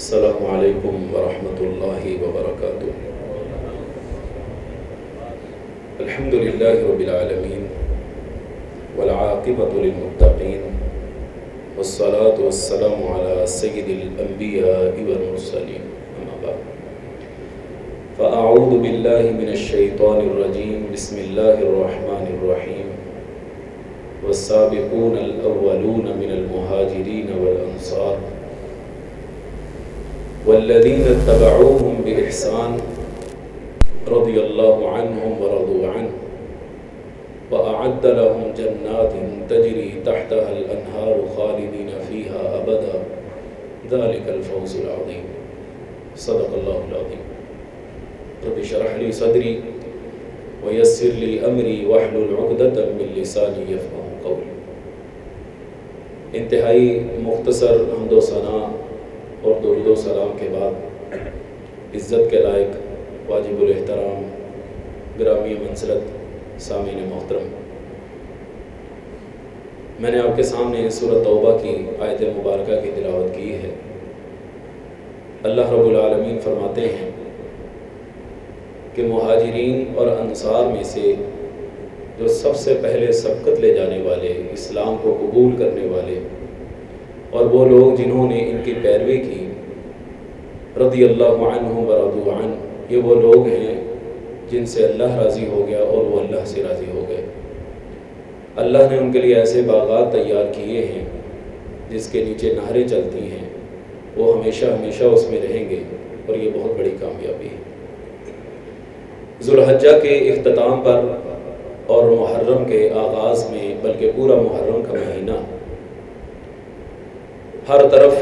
السلام علیکم ورحمۃ اللہ وبرکاتہ۔ الحمد للہ رب العالمین والعاقبۃ للمتقین والصلاة والسلام علی سید الانبیاء والمرسلین، اما بعد فاعوذ باللہ من الشیطان الرجیم، بسم اللہ الرحمن الرحیم۔ والسابقون الاولون من المہاجرین والانصار والذین اتبعوهم بإحسان رضی اللہ عنہم ورضوا عنہ وأعد لهم جنات تجری تحتها الأنہار خالدین فیہا ابدا ذلک الفوز العظیم۔ صدق اللہ العظیم۔ رب اشرح لی صدری ویسر لی امری واحلل عقدۃ من لسانی یفقہوا قولی۔ انتہائی مختصر حمد و ثنا اور درود و سلام کے بعد عزت کے لائق واجب الاحترام گرامی منزلت سامعین محترم، میں نے آپ کے سامنے سورۃ توبہ کی آیت مبارکہ کی تلاوت کی ہے۔ اللہ رب العالمین فرماتے ہیں کہ مہاجرین اور انصار میں سے جو سب سے پہلے سبقت لے جانے والے، اسلام کو قبول کرنے والے اور وہ لوگ جنہوں نے ان کی پیروی کی، رضی اللہ عنہم ورضوا عنہ، یہ وہ لوگ ہیں جن سے اللہ راضی ہو گیا اور وہ اللہ سے راضی ہو گئے۔ اللہ نے ان کے لیے ایسے باغات تیار کیے ہیں جس کے نیچے نہریں چلتی ہیں، وہ ہمیشہ ہمیشہ اس میں رہیں گے، اور یہ بہت بڑی کامیابی ہے۔ ذوالحجہ کے اختتام پر اور محرم کے آغاز میں، بلکہ پورا محرم کا مہینہ ہر طرف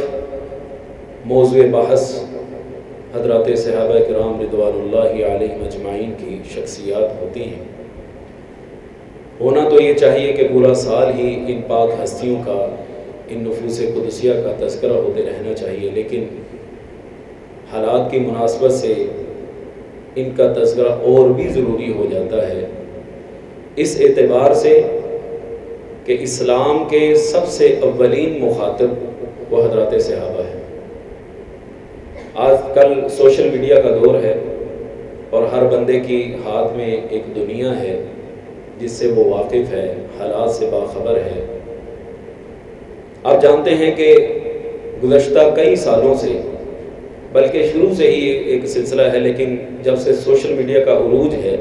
موضوع بحث حضرات صحابہ کرام رضوان اللہ علیہم اجمعین کی شخصیات ہوتی ہیں۔ ہونا تو یہ چاہیے کہ پورا سال ہی ان پاک ہستیوں کا، ان نفوس قدسیہ کا تذکرہ ہوتے رہنا چاہیے، لیکن حالات کی مناسبت سے ان کا تذکرہ اور بھی ضروری ہو جاتا ہے، اس اعتبار سے کہ اسلام کے سب سے اولین مخاطب وہ حضرات صحابہ ہیں۔ آج کل سوشل میڈیا کا دور ہے اور ہر بندے کی ہاتھ میں ایک دنیا ہے جس سے وہ واقف ہے، حالات سے باخبر ہے۔ آپ جانتے ہیں کہ گزشتہ کئی سالوں سے، بلکہ شروع سے ہی ایک سلسلہ ہے، لیکن جب سے سوشل میڈیا کا عروج ہے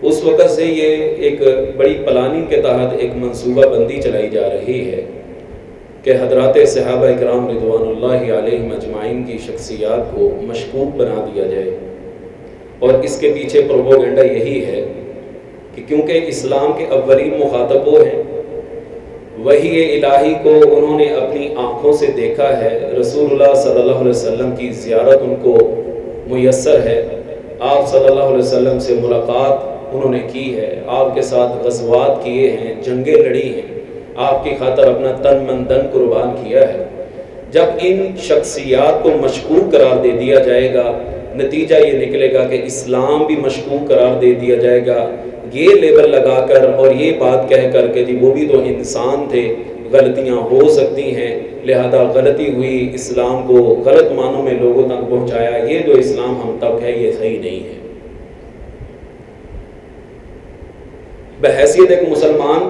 اس وقت سے یہ ایک بڑی پلاننگ کے تحت ایک منصوبہ بندی چلائی جا رہی ہے کہ حضرات صحابہ کرام رضوان اللہ علیہم اجمعین کی شخصیات کو مشکوک بنا دیا جائے، اور اس کے پیچھے پروپیگنڈا یہی ہے کہ کیونکہ اسلام کے اولین مخاطب وہ ہیں، وحی الہی کو انہوں نے اپنی آنکھوں سے دیکھا ہے، رسول اللہ صلی اللہ علیہ وسلم کی زیارت ان کو میسر ہے، آپ صلی اللہ علیہ وسلم سے ملاقات انہوں نے کی ہے، آپ کے ساتھ غزوات کیے ہیں، جنگیں لڑی ہیں، آپ کی خاطر اپنا تن من دن قربان کیا ہے۔ جب ان شخصیات کو مشکوک قرار دے دیا جائے گا، نتیجہ یہ نکلے گا کہ اسلام بھی مشکوک قرار دے دیا جائے گا، یہ لیبل لگا کر اور یہ بات کہہ کر کہ جی وہ بھی تو انسان تھے، غلطیاں ہو سکتی ہیں، لہذا غلطی ہوئی، اسلام کو غلط معنوں میں لوگوں تک پہنچایا، یہ جو اسلام ہم تک ہے یہ صحیح نہیں ہے۔ بحیثیت ایک مسلمان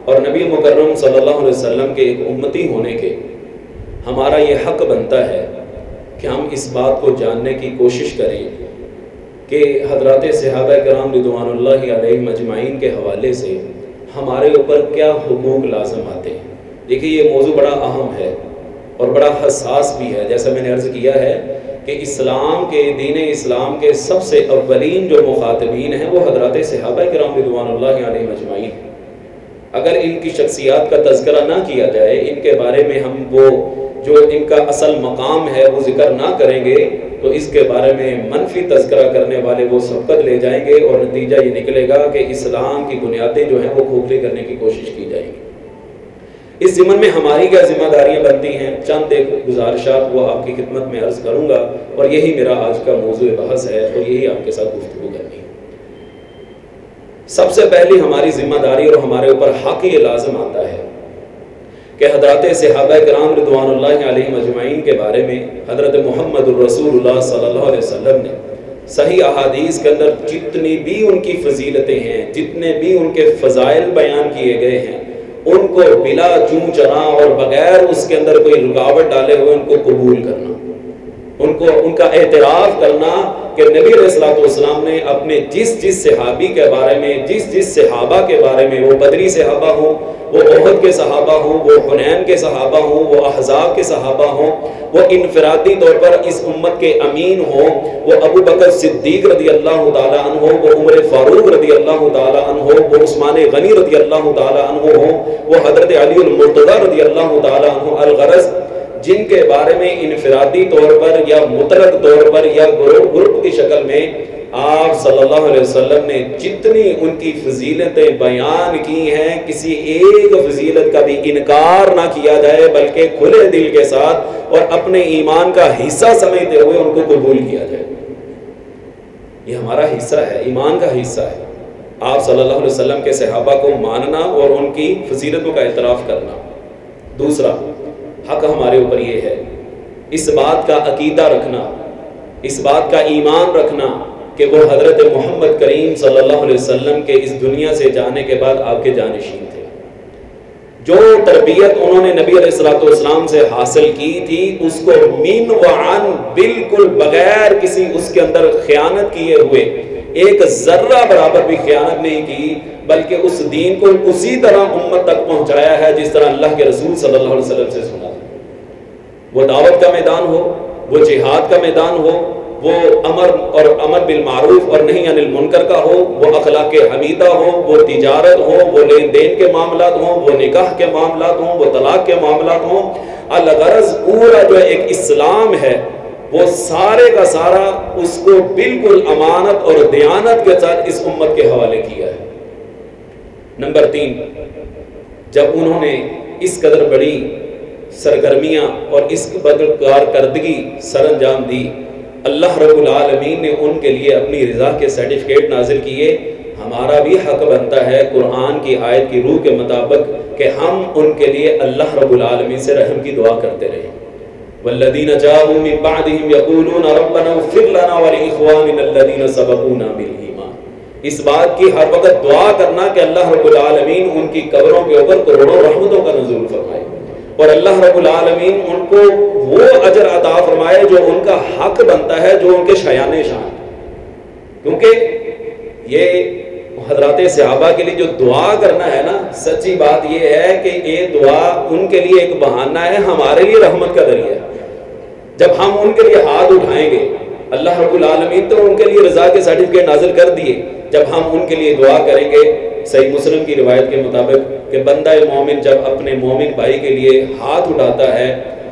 اور نبی مکرم صلی اللہ علیہ وسلم کے ایک امتی ہونے کے ہمارا یہ حق بنتا ہے کہ ہم اس بات کو جاننے کی کوشش کریں کہ حضرات صحابہ کرام رضوان اللہ علیہم اجمعین کے حوالے سے ہمارے اوپر کیا حقوق لازم آتے ہیں۔ دیکھیے یہ موضوع بڑا اہم ہے اور بڑا حساس بھی ہے، جیسا میں نے عرض کیا ہے کہ اسلام کے، دین اسلام کے سب سے اولین جو مخاطبین ہیں وہ حضرات صحابہ کرام رضوان اللہ علیہم اجمعین۔ اگر ان کی شخصیات کا تذکرہ نہ کیا جائے، ان کے بارے میں ہم وہ جو ان کا اصل مقام ہے وہ ذکر نہ کریں گے، تو اس کے بارے میں منفی تذکرہ کرنے والے وہ سبقت لے جائیں گے، اور نتیجہ یہ نکلے گا کہ اسلام کی بنیادیں جو ہیں وہ کھوکھلی کرنے کی کوشش کی جائیں گی۔ اس ضمن میں ہماری کیا ذمہ داریاں بنتی ہیں، چند ایک گزارشات وہ آپ کی خدمت میں عرض کروں گا، اور یہی میرا آج کا موضوع بحث ہے، اور یہی آپ کے ساتھ گفتگو کرنی ہے۔ سب سے پہلی ہماری ذمہ داری اور ہمارے اوپر حق یہ لازم آتا ہے کہ حضرات صحابہ کرام رضوان اللہ علیہم اجمعین کے بارے میں حضرت محمد الرسول اللہ صلی اللہ علیہ وسلم نے صحیح احادیث کے اندر جتنی بھی ان کی فضیلتیں ہیں، جتنے بھی ان کے فضائل بیان کیے گئے ہیں، ان کو بلا چون چرا اور بغیر اس کے اندر کوئی رکاوٹ ڈالے ہوئے ان کو قبول کرنا، ان کا اعتراف کرنا کہ نبی علیہ الصلوۃ والسلام نے اپنے جس صحابی کے بارے میں، جس صحابہ کے بارے میں، وہ بدری صحابہ ہوں، وہ احد کے صحابہ ہوں، وہ حنین کے صحابہ ہوں، وہ احزاب کے صحابہ ہوں، وہ انفرادی طور پر اس امت کے امین ہوں، وہ ابو بکر صدیق رضی اللہ تعالیٰ عنہ ہوں، وہ عمر فاروق رضی اللہ تعالیٰ عنہ ہوں، وہ عثمان غنی رضی اللہ تعالیٰ عنہ ہوں، وہ حضرت علی المرتضیٰ رضی اللہ تعالیٰ عنہ، الغرض جن کے بارے میں انفرادی طور پر یا مطلق طور پر یا گروپ کی شکل میں آپ صلی اللہ علیہ وسلم نے جتنی ان کی فضیلتیں بیان کی ہیں، کسی ایک فضیلت کا بھی انکار نہ کیا جائے، بلکہ کھلے دل کے ساتھ اور اپنے ایمان کا حصہ سمجھتے ہوئے ان کو قبول کیا جائے۔ یہ ہمارا حصہ ہے، ایمان کا حصہ ہے، آپ صلی اللہ علیہ وسلم کے صحابہ کو ماننا اور ان کی فضیلتوں کا اعتراف کرنا۔ دوسرا حق ہمارے اوپر یہ ہے اس بات کا عقیدہ رکھنا، اس بات کا ایمان رکھنا کہ وہ حضرت محمد کریم صلی اللہ علیہ وسلم کے اس دنیا سے جانے کے بعد آپ کے جانشین تھے۔ جو تربیت انہوں نے نبی علیہ الصلوۃ والسلام سے حاصل کی تھی، اس کو من و عن بالکل بغیر کسی اس کے اندر خیانت کیے ہوئے، ایک ذرہ برابر بھی خیانت نہیں کی، بلکہ اس دین کو اسی طرح امت تک پہنچایا ہے جس طرح اللہ کے رسول صلی اللہ علیہ وسلم سے سنا۔ وہ دعوت کا میدان ہو، وہ جہاد کا میدان ہو، وہ امر بالمعروف اور نہی عن المنکر کا ہو، وہ اخلاق حمیدہ ہو، وہ تجارت ہو، وہ لین دین کے معاملات ہوں، وہ نکاح کے معاملات ہوں، وہ طلاق کے معاملات ہوں، الغرض پورا جو ایک اسلام ہے وہ سارے کا سارا اس کو بالکل امانت اور دیانت کے ساتھ اس امت کے حوالے کیا ہے۔ نمبر 3، جب انہوں نے اس قدر بڑی سرگرمیاں اور اس قدر کارکردگی سر انجام دی، اللہ رب العالمین نے ان کے لیے اپنی رضا کے سرٹیفکیٹ نازل کیے۔ ہمارا بھی حق بنتا ہے قرآن کی آیت کی روح کے مطابق کہ ہم ان کے لیے اللہ رب العالمین سے رحم کی دعا کرتے رہیں۔ والذین جاءوا من بعدهم یقولون ربنا اغفر لنا ولإخواننا الذین سبقونا بالایمان۔ اس بات کی ہر وقت دعا کرنا کہ اللہ رب العالمین ان کی قبروں کے اوپر کروڑوں رحمتوں کا نزول فرمائے، اور اللہ رب العالمین ان کو وہ اجر عطا فرمائے جو ان کا حق بنتا ہے، جو ان کے شایان شان۔ کیونکہ یہ حضرات صحابہ کے لیے جو دعا کرنا ہے نا، سچی بات یہ ہے کہ یہ دعا ان کے لیے ایک بہانہ ہے، ہمارے لیے رحمت کا ذریعہ ہے۔ جب ہم ان کے لیے ہاتھ اٹھائیں گے، اللہ رب العالمین تو ان کے لیے رضا کے سرٹیفکیٹ نازل کر دیے، جب ہم ان کے لیے دعا کریں گے، صحیح مسلم کی روایت کے مطابق کہ بندہ مومن جب اپنے مومن بھائی کے لیے ہاتھ اٹھاتا ہے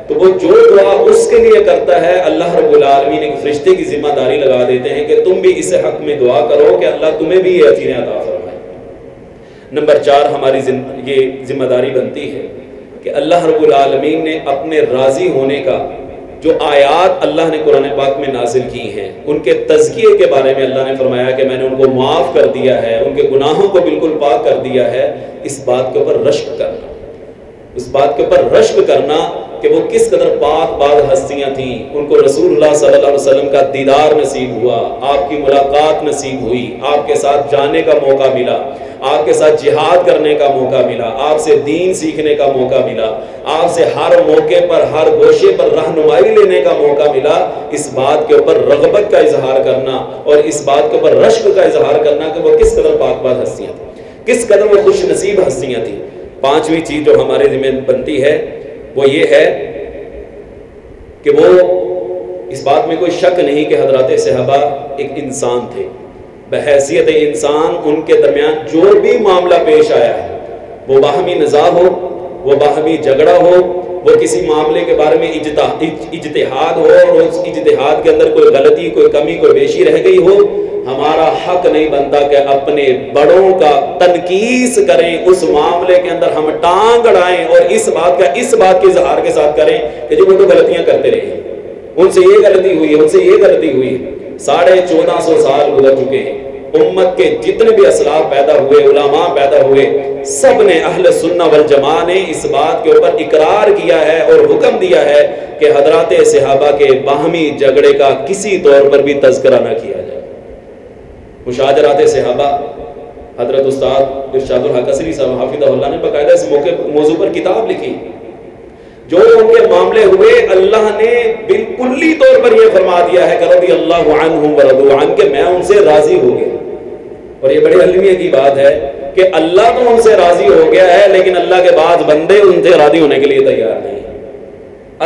تو وہ جو دعا اس کے لیے کرتا ہے، اللہ رب العالمین ایک فرشتے کی ذمہ داری لگا دیتے ہیں کہ تم بھی اس حق میں دعا کرو کہ اللہ تمہیں بھی یہ عطیہ عطا فرمائے۔ نمبر 4، ہماری یہ ذمہ داری بنتی ہے کہ اللہ رب العالمین نے اپنے راضی ہونے کا جو آیات اللہ نے قرآن پاک میں نازل کی ہیں، ان کے تزکیے کے بارے میں اللہ نے فرمایا کہ میں نے ان کو معاف کر دیا ہے، ان کے گناہوں کو بالکل پاک کر دیا ہے۔ اس بات کے اوپر رشک کرنا، اس بات کے اوپر رشک کرنا کہ وہ کس قدر پاک باز ہستیاں تھیں، ان کو رسول اللہ صلی اللہ علیہ وسلم کا دیدار نصیب ہوا، آپ کی ملاقات نصیب ہوئی، آپ کے ساتھ جانے کا موقع ملا، آپ کے ساتھ جہاد کرنے کا موقع ملا، آپ سے دین سیکھنے کا موقع ملا، آپ سے ہر موقع پر ہر گوشے پر رہنمائی لینے کا موقع ملا۔ اس بات کے اوپر رغبت کا اظہار کرنا اور اس بات کے اوپر رشک کا اظہار کرنا کہ وہ کس قدر پاک باز ہستیاں تھیں، کس قدر وہ خوش نصیب ہستیاں تھیں۔ 5ویں چیز جو ہمارے ذمہ بنتی ہے وہ یہ ہے کہ وہ اس بات میں کوئی شک نہیں کہ حضرات صحابہ ایک انسان تھے، بحیثیت انسان ان کے درمیان جو بھی معاملہ پیش آیا ہے، وہ باہمی نزاع ہو، وہ باہمی جھگڑا ہو، وہ کسی معاملے کے بارے میں اجتہاد ہو اور اس اجتہاد کے اندر کوئی غلطی، کوئی کمی، کوئی بیشی رہ گئی ہو، ہمارا حق نہیں بنتا کہ اپنے بڑوں کا تنقیص کریں، اس معاملے کے اندر ہم ٹانگ اڑائیں اور اس بات کے اظہار کے ساتھ کریں کہ جو وہ تو غلطیاں کرتے رہے، ان سے یہ غلطی ہوئی ہے، ان سے یہ غلطی ہوئی ہے۔ 1450 سال گزر چکے ہیں، امت کے جتنے بھی اسلاف پیدا ہوئے، علماء پیدا ہوئے، سب نے اہل سنہ والجماعہ نے اس بات کے اوپر اقرار کیا ہے اور حکم دیا ہے کہ حضرات صحابہ کے باہمی جھگڑے کا کسی طور پر بھی تذکرہ نہ کیا جائے۔ مشاجرات صحابہ، حضرت استاد ارشاد الحق اصری صاحب حافظہ اللہ نے باقاعدہ اس موضوع پر کتاب لکھی۔ جو ان کے معاملے ہوئے اللہ نے بالکلی طور پر یہ فرما دیا ہے کہ رضی اللہ عنہم ورضوا عنہ، کہ میں ان سے راضی ہو گیا۔ اور یہ بڑی علمیہ کی بات ہے کہ اللہ تو ان سے راضی ہو گیا ہے، لیکن اللہ کے بعض بندے ان سے راضی ہونے کے لیے تیار نہیں۔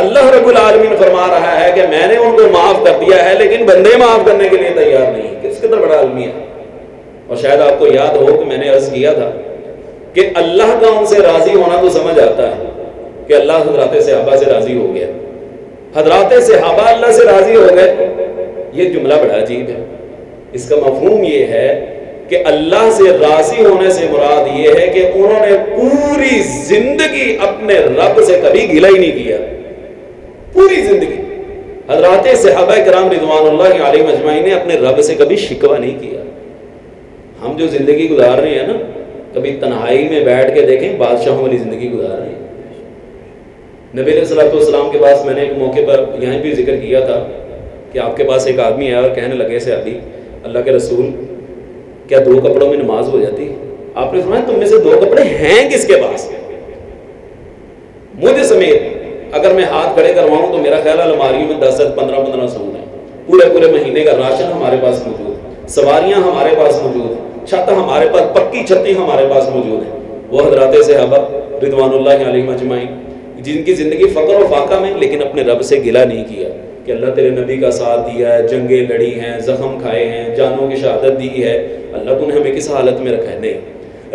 اللہ رب العالمین فرما رہا ہے کہ میں نے ان کو معاف کر دیا ہے، لیکن بندے معاف کرنے کے لیے تیار نہیں۔ کس قدر بڑا علمیہ ہے۔ اور شاید آپ کو یاد ہو کہ میں نے عرض کیا تھا کہ اللہ کا ان سے راضی ہونا تو سمجھ آتا ہے کہ اللہ حضرات صحابہ سے راضی ہو گیا، حضرات صحابہ اللہ سے راضی ہو گئے، یہ جملہ بڑا عجیب ہے۔ اس کا مفہوم یہ ہے کہ اللہ سے راضی ہونے سے مراد یہ ہے کہ انہوں نے پوری زندگی اپنے رب سے کبھی گلہ ہی نہیں کیا، پوری زندگی۔ حضرات صحابہ کرام رضوان اللہ علیہم اجمعین نے اپنے رب سے کبھی شکوہ نہیں کیا۔ ہم جو زندگی گزار رہے ہیں نا، کبھی تنہائی میں بیٹھ کے دیکھیں بادشاہوں والی زندگی گزار رہے ہیں۔ نبی علیہ الصلوۃ والسلام کے پاس میں نے ایک موقع پر یہاں بھی ذکر کیا تھا کہ آپ کے پاس ایک آدمی آیا اور کہنے لگے صحابی، اللہ کے رسول کیا 2 کپڑوں میں نماز ہو جاتی؟ آپ نے فرمایا تم میں سے 2 کپڑے ہیں کس کے پاس؟ مجھے سمیت اگر میں ہاتھ کھڑے کرواؤں تو میرا خیال الماری میں 10-15 سوٹ ہیں، پورے مہینے کا راشن ہمارے پاس موجود ہے، سواریاں ہمارے پاس موجود ہیں، چھت ہمارے پاس، پکی چھتیں ہمارے پاس موجود ہیں۔ وہ حضرات صحابہ رضوان اللہ علیہم اجمعین جن کی زندگی فقر و فاقہ میں، لیکن اپنے رب سے گلہ نہیں کیا کہ اللہ تیرے نبی کا ساتھ دیا ہے، جنگیں لڑی ہیں، زخم کھائے ہیں، جانوں کی شہادت دی ہے، اللہ تو نے ہمیں کس حالت میں رکھا ہے؟ نہیں،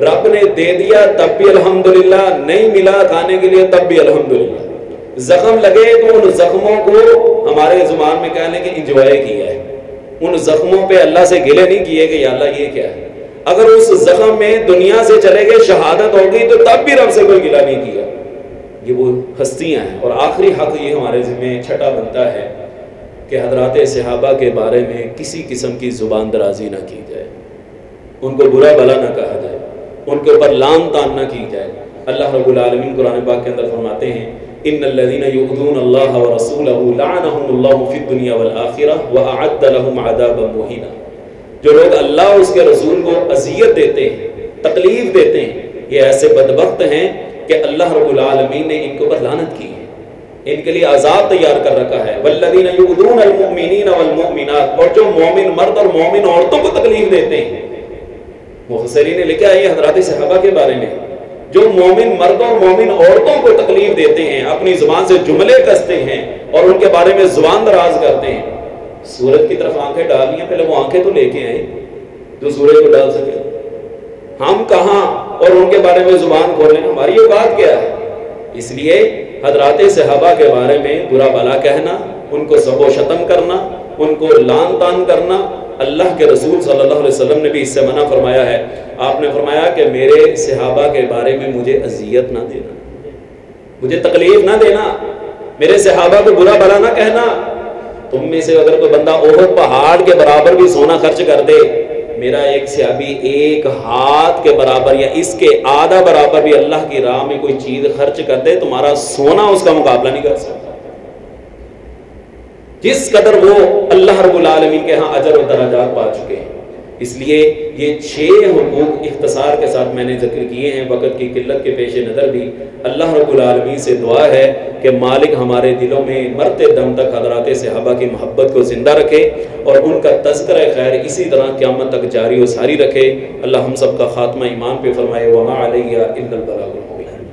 رب نے دے دیا تب بھی الحمدللہ، نہیں ملا کھانے کے لیے تب بھی الحمدللہ، زخم لگے تو ان زخموں کو ہمارے زبان میں کہنے کہ انجوائے کیا ہے، ان زخموں پہ اللہ سے گلے نہیں کیے کہ یا اللہ یہ کیا ہے۔ اگر اس زخم میں دنیا سے چلے گئے شہادت ہو گئی تو تب بھی رب سے کوئی گلہ نہیں کیا۔ یہ وہ ہستیاں ہیں۔ اور آخری حق یہ ہمارے ذمہ چھٹا بنتا ہے کہ حضرات صحابہ کے بارے میں کسی قسم کی زبان درازی نہ کی جائے، ان کو برا بھلا نہ کہا جائے، ان کے اوپر لعن طعن نہ کی جائے۔ اللہ رب العالمین قرآن پاک کے اندر فرماتے ہیں ان الذين يؤذون الله ورسوله لعنهم الله في الدنيا والآخرة وأعد لهم عذابا مهينا۔ جو لوگ اللہ اور اس کے رسول کو اذیت دیتے ہیں، تکلیف دیتے ہیں، یہ ایسے بدبخت ہیں کہ اللہ رب العالمین نے ان کے اوپر لعنت کی ہے، ان کے لیے عذاب تیار کر رکھا ہے۔ والذین یؤذون المؤمنین والمؤمنات، اور جو مومن مرد اور مومن عورتوں کو تکلیف دیتے ہیں۔ مفسرین نے لکھا ہے یہ حضرات صحابہ کے بارے میں، جو مومن مرد اور مومن عورتوں کو تکلیف دیتے ہیں، اپنی زبان سے جملے کستے ہیں اور ان کے بارے میں زبان دراز کرتے ہیں۔ سورج کی طرف آنکھیں ڈالنی ہیں، پہلے وہ آنکھیں تو لے کے آئیں جو سورج کو ڈال سکے۔ ہم کہاں اور ان کے بارے میں زبان کھولیں؟ ہماری اوقات کیا ہے؟ اس لیے حضرات صحابہ کے بارے میں برا بھلا کہنا، ان کو سب و شتم کرنا، ان کو لعن طعن کرنا، اللہ کے رسول صلی اللہ علیہ وسلم نے بھی اس سے منع فرمایا ہے۔ آپ نے فرمایا کہ میرے صحابہ کے بارے میں مجھے اذیت نہ دینا، مجھے تکلیف نہ دینا، میرے صحابہ کو برا بھلا نہ کہنا۔ تم میں سے اگر کوئی بندہ احد پہاڑ کے برابر بھی سونا خرچ کر دے، میرا ایک صحابی ایک ہاتھ کے برابر یا اس کے آدھا برابر بھی اللہ کی راہ میں کوئی چیز خرچ کر دے، تمہارا سونا اس کا مقابلہ نہیں کر سکتا، جس قدر وہ اللہ رب العالمین کے ہاں اجر و درجات پا چکے ہیں۔ اس لیے یہ 6 حقوق اختصار کے ساتھ میں نے ذکر کیے ہیں، وقت کی قلت کے پیش نظر بھی اللہ رب العالمین سے دعا ہے کہ مالک ہمارے دلوں میں مرتے دم تک حضرات صحابہ کی محبت کو زندہ رکھے اور ان کا تذکرہ خیر اسی طرح قیامت تک جاری و ساری رکھے۔ اللہ ہم سب کا خاتمہ ایمان پہ فرمائے۔ وما علیہ الا البلاغ المبین۔